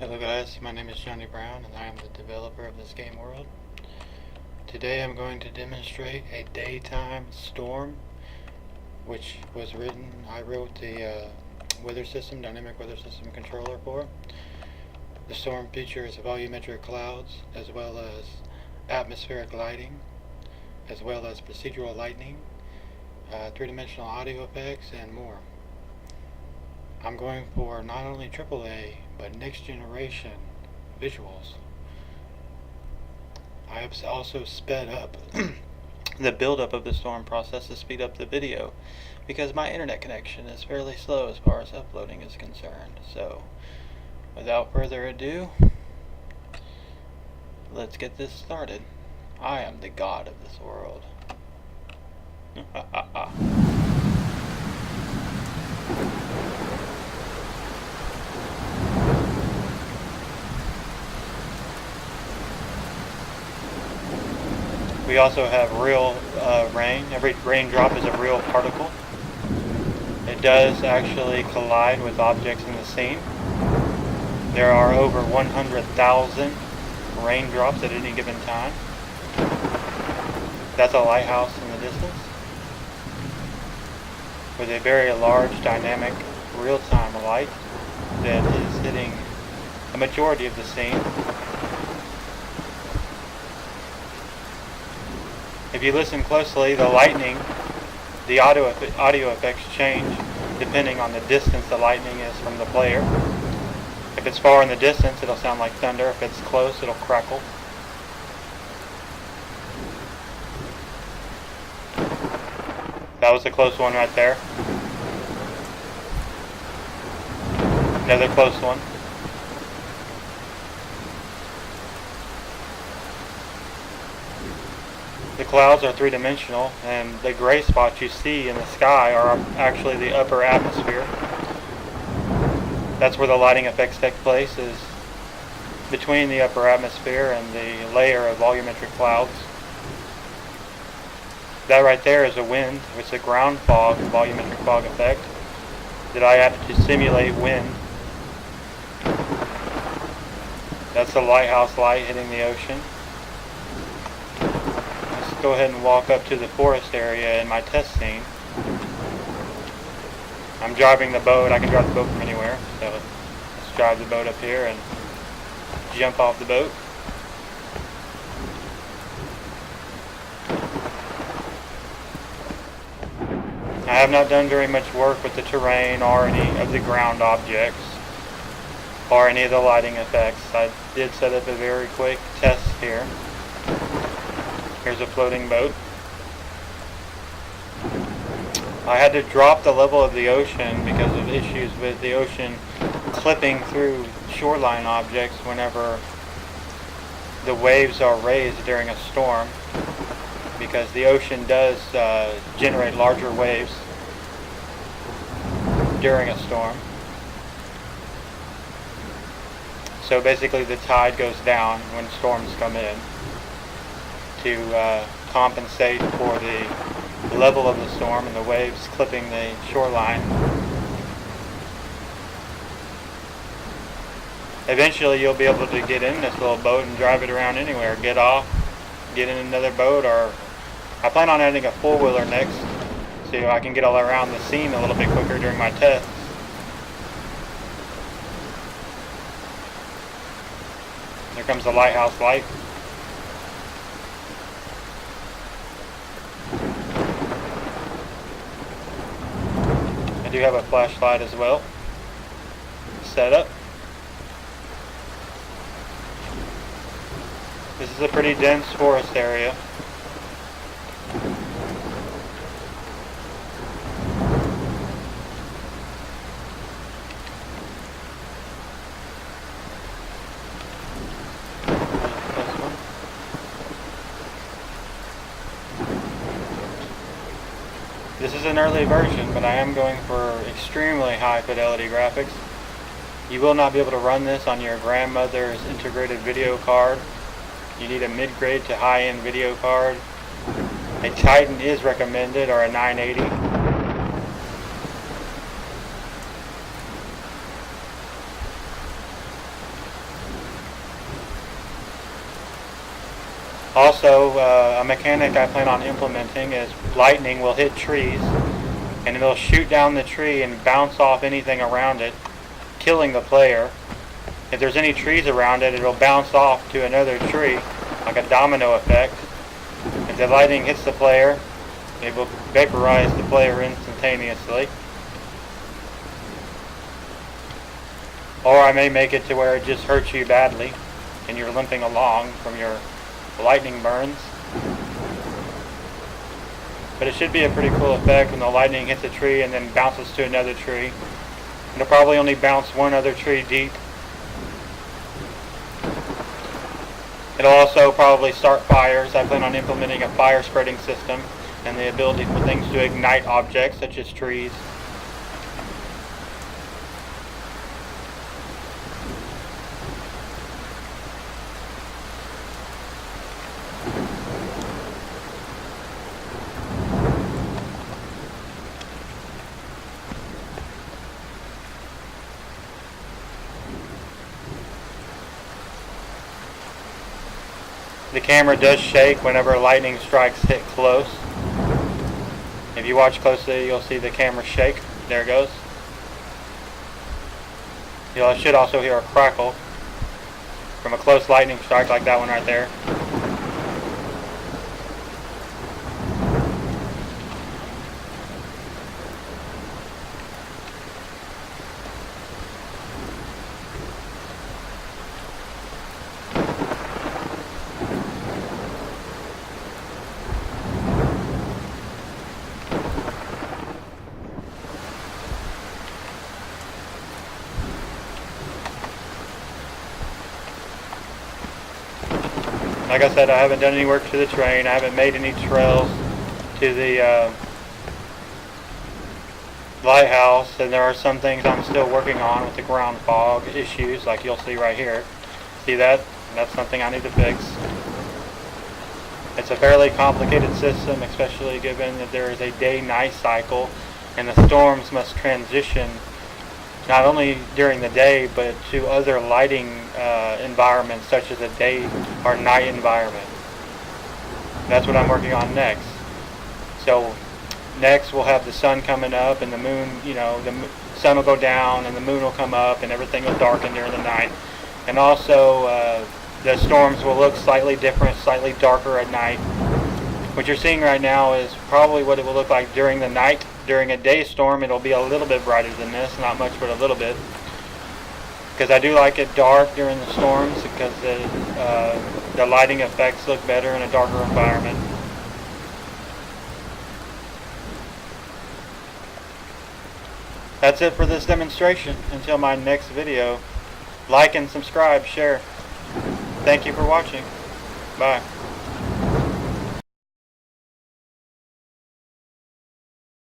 Hello guys, my name is Johnny Brown and I am the developer of this game world. Today I'm going to demonstrate a daytime storm which was I wrote the dynamic weather system controller for. The storm features volumetric clouds as well as atmospheric lighting, as well as procedural lightning, three-dimensional audio effects, and more. I'm going for not only AAA, but next generation visuals. I have also sped up the build-up of the storm process to speed up the video, because my internet connection is fairly slow as far as uploading is concerned. So, without further ado, let's get this started. I am the god of this world. We also have real rain. Every raindrop is a real particle. It does actually collide with objects in the scene. There are over 100,000 raindrops at any given time. That's a lighthouse in the distance with a very large dynamic real-time light that is hitting a majority of the scene. If you listen closely, the lightning, the audio effects change depending on the distance the lightning is from the player. If it's far in the distance, it'll sound like thunder. If it's close, it'll crackle. That was a close one right there. Another close one. The clouds are three-dimensional, and the gray spots you see in the sky are actually the upper atmosphere. That's where the lighting effects take place, is between the upper atmosphere and the layer of volumetric clouds. That right there is a wind. It's a ground fog, volumetric fog effect, that I have to simulate wind. That's the lighthouse light hitting the ocean. Let's go ahead and walk up to the forest area in my test scene. I'm driving the boat. I can drive the boat from anywhere. So let's drive the boat up here and jump off the boat. I have not done very much work with the terrain or any of the ground objects or any of the lighting effects. I did set up a very quick test here. Here's a floating boat. I had to drop the level of the ocean because of issues with the ocean clipping through shoreline objects whenever the waves are raised during a storm, because the ocean does generate larger waves during a storm. So basically the tide goes down when storms come in to compensate for the level of the storm and the waves clipping the shoreline. Eventually you'll be able to get in this little boat and drive it around anywhere. Get off, get in another boat, or I plan on adding a four-wheeler next so I can get all around the scene a little bit quicker during my tests. There comes the lighthouse light. I do have a flashlight as well set up. This is a pretty dense forest area. This is an early version, but I am going for extremely high fidelity graphics. You will not be able to run this on your grandmother's integrated video card. You need a mid-grade to high-end video card. A Titan is recommended, or a 980. Also, a mechanic I plan on implementing is lightning will hit trees and it'll shoot down the tree and bounce off anything around it, killing the player. If there's any trees around it, it'll bounce off to another tree, like a domino effect. If the lightning hits the player, it will vaporize the player instantaneously. Or I may make it to where it just hurts you badly and you're limping along from your lightning burns. But it should be a pretty cool effect when the lightning hits a tree and then bounces to another tree. It'll probably only bounce one other tree deep. It'll also probably start fires. I plan on implementing a fire spreading system and the ability for things to ignite objects such as trees. The camera does shake whenever lightning strikes hit close. If you watch closely, you'll see the camera shake. There it goes. You should also hear a crackle from a close lightning strike like that one right there. Like I said, I haven't done any work to the train. I haven't made any trails to the lighthouse, and there are some things I'm still working on with the ground fog issues, like you'll see right here. See that? That's something I need to fix. It's a fairly complicated system, especially given that there is a day-night cycle, and the storms must transition not only during the day, but to other lighting environments, such as a day or night environment. That's what I'm working on next. So next we'll have the sun coming up and the moon, the sun will go down and the moon will come up and everything will darken during the night. And also the storms will look slightly different, slightly darker at night. What you're seeing right now is probably what it will look like during the night. During a day storm, it'll be a little bit brighter than this, not much, but a little bit. Because I do like it dark during the storms, because the lighting effects look better in a darker environment. That's it for this demonstration. Until my next video, like and subscribe, share. Thank you for watching. Bye.